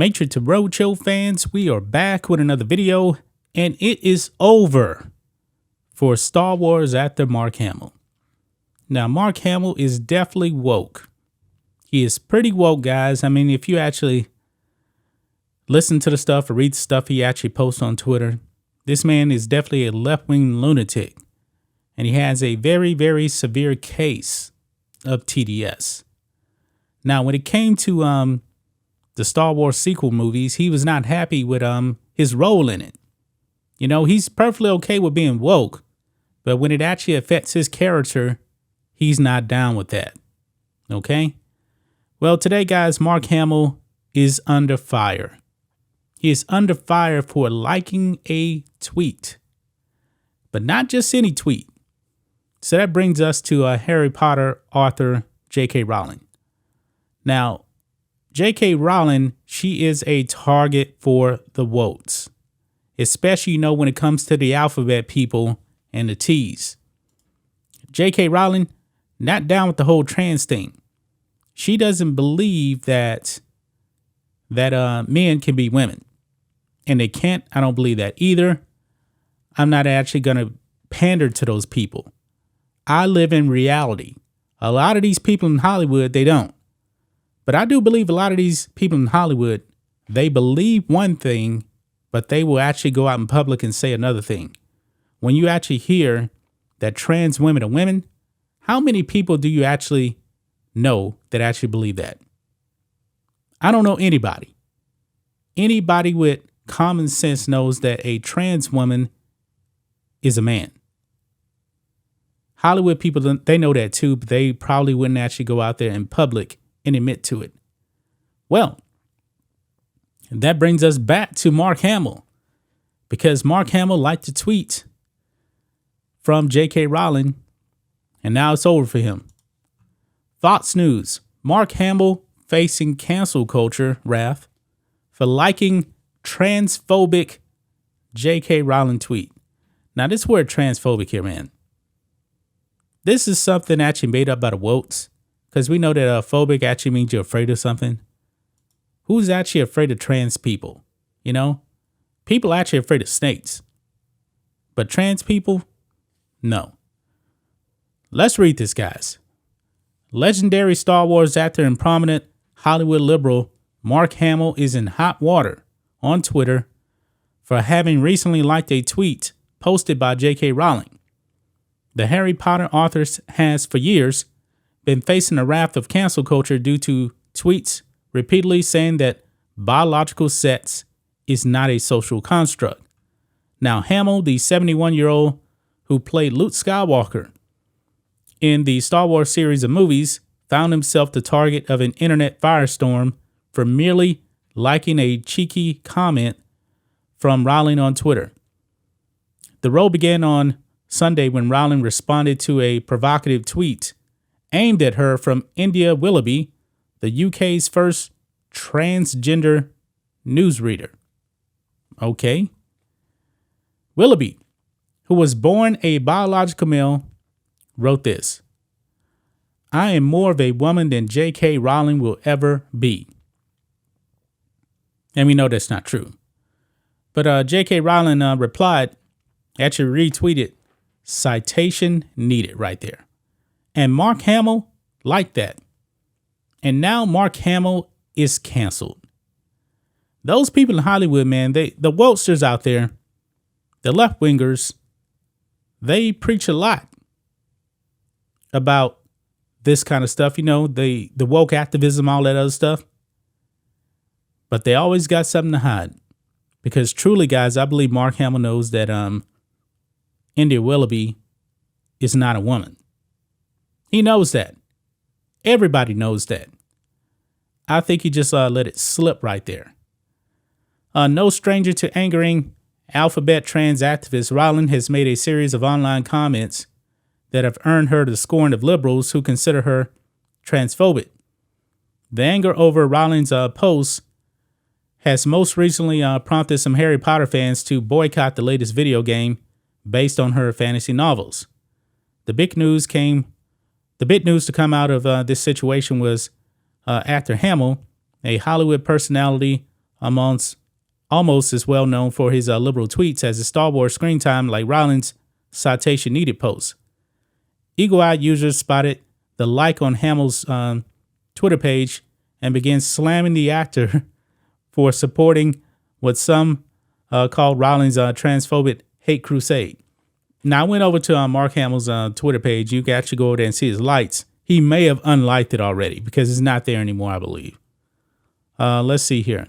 Matrixx to Roadshow fans, we are back with another video, and it is over for Star Wars actor Mark Hamill. Now, Mark Hamill is definitely woke. He is pretty woke, guys. I mean, if you actually listen to the stuff or read the stuff he actually posts on Twitter, this man is definitely a left-wing lunatic, and he has a very, very severe case of TDS. Now, when it came to the Star Wars sequel movies, he was not happy with his role in it. You know, he's perfectly okay with being woke, but when it actually affects his character, he's not down with that. Okay? Well, today, guys, Mark Hamill is under fire. He is under fire for liking a tweet, but not just any tweet. So that brings us to Harry Potter author J.K. Rowling. Now, J.K. Rowling, she is a target for the wokes, especially, you know, when it comes to the alphabet people and the T's. J.K. Rowling, not down with the whole trans thing. She doesn't believe that men can be women, and they can't. I don't believe that either. I'm not actually going to pander to those people. I live in reality. A lot of these people in Hollywood, they don't. But I do believe a lot of these people in Hollywood, they believe one thing, but they will actually go out in public and say another thing. When you actually hear that trans women are women, how many people do you actually know that actually believe that? I don't know anybody. Anybody with common sense knows that a trans woman is a man. Hollywood people, they know that too, but they probably wouldn't actually go out there in public and admit to it. Well, that brings us back to Mark Hamill, because Mark Hamill liked to tweet from J.K. Rowling, and now it's over for him. Fox News, Mark Hamill facing cancel culture wrath for liking transphobic J.K. Rowling tweet. Now, this word transphobic here, man. This is something actually made up by the wokes. Because we know that phobic actually means you're afraid of something. Who's actually afraid of trans people? You know, people are actually afraid of snakes. But trans people, no. Let's read this, guys. Legendary Star Wars actor and prominent Hollywood liberal Mark Hamill is in hot water on Twitter for having recently liked a tweet posted by J.K. Rowling. The Harry Potter author has for years been facing the wrath of cancel culture due to tweets repeatedly saying that biological sex is not a social construct. Now, Hamill, the 71-year-old who played Luke Skywalker in the Star Wars series of movies, found himself the target of an internet firestorm for merely liking a cheeky comment from Rowling on Twitter. The row began on Sunday when Rowling responded to a provocative tweet aimed at her from India Willoughby, the UK's first transgender newsreader. Okay. Willoughby, who was born a biological male, wrote this: "I am more of a woman than J.K. Rowling will ever be." And we know that's not true. But J.K. Rowling replied, actually retweeted, "Citation needed," right there. And Mark Hamill liked that. And now Mark Hamill is canceled. Those people in Hollywood, man, the wokesters out there, the left-wingers, they preach a lot about this kind of stuff, you know, the woke activism, all that other stuff. But they always got something to hide. Because truly, guys, I believe Mark Hamill knows that India Willoughby is not a woman. He knows that. Everybody knows that. I think he just let it slip right there. No stranger to angering alphabet trans activist, Rowling has made a series of online comments that have earned her the scorn of liberals who consider her transphobic. The anger over Rowling's posts has most recently prompted some Harry Potter fans to boycott the latest video game based on her fantasy novels. The big news to come out of this situation was actor Hamill, a Hollywood personality amongst almost as well known for his liberal tweets as the Star Wars screen time like Rowlings' citation needed post. Eagle-eyed users spotted the like on Hamill's Twitter page and began slamming the actor for supporting what some called Rowlings' transphobic hate crusade. Now, I went over to Mark Hamill's Twitter page. You can actually go over there and see his likes. He may have unliked it already because it's not there anymore, I believe. Let's see here.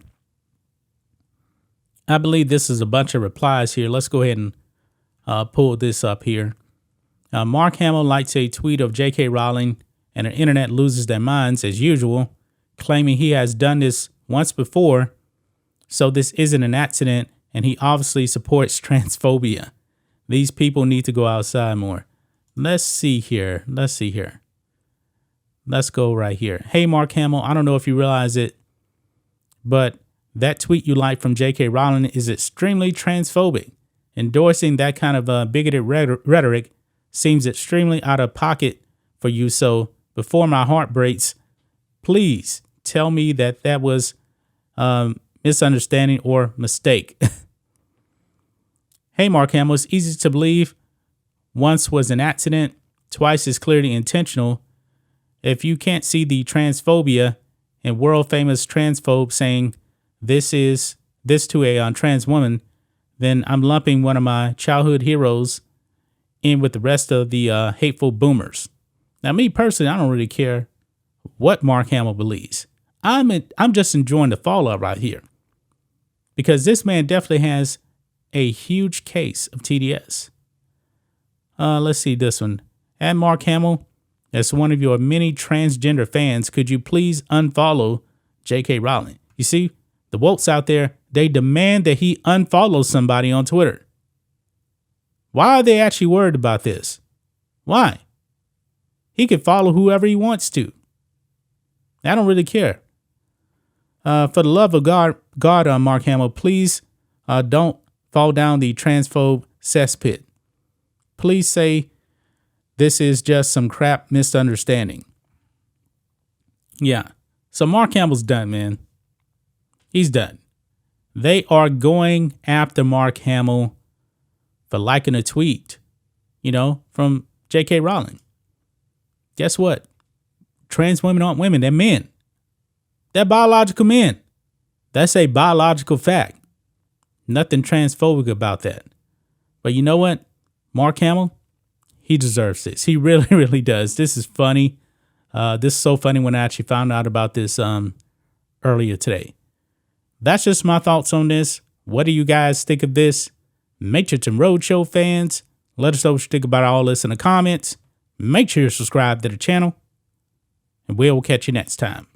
I believe this is a bunch of replies here. Let's go ahead and pull this up here. Mark Hamill likes a tweet of J.K. Rowling, and the internet loses their minds as usual, claiming he has done this once before, so this isn't an accident, and he obviously supports transphobia. These people need to go outside more. Let's see here. Let's go right here. Hey, Mark Hamill, I don't know if you realize it, but that tweet you like from J.K. Rowling is extremely transphobic. Endorsing that kind of bigoted rhetoric seems extremely out of pocket for you. So before my heart breaks, please tell me that was misunderstanding or mistake. Hey, Mark Hamill, it's easy to believe once was an accident, twice is clearly intentional. If you can't see the transphobia and world famous transphobe saying this to a trans woman, then I'm lumping one of my childhood heroes in with the rest of the hateful boomers. Now, me personally, I don't really care what Mark Hamill believes. I'm just enjoying the fallout right here because this man definitely has a huge case of TDS. Let's see this one. At Mark Hamill, as one of your many transgender fans, could you please unfollow J.K. Rowling? You see, the wokes out there, they demand that he unfollow somebody on Twitter. Why are they actually worried about this? Why? He can follow whoever he wants to. I don't really care. For the love of God, Mark Hamill, please don't fall down the transphobe cesspit. Please say this is just some crap misunderstanding. Yeah. So Mark Hamill's done, man. He's done. They are going after Mark Hamill for liking a tweet, from J.K. Rowling. Guess what? Trans women aren't women. They're men. They're biological men. That's a biological fact. Nothing transphobic about that. But you know what? Mark Hamill, he deserves this. He really, really does. This is funny. This is so funny when I actually found out about this earlier today. That's just my thoughts on this. What do you guys think of this? Matrixx and Rhodes Show fans, let us know what you think about all this in the comments. Make sure you subscribe to the channel, and we'll catch you next time.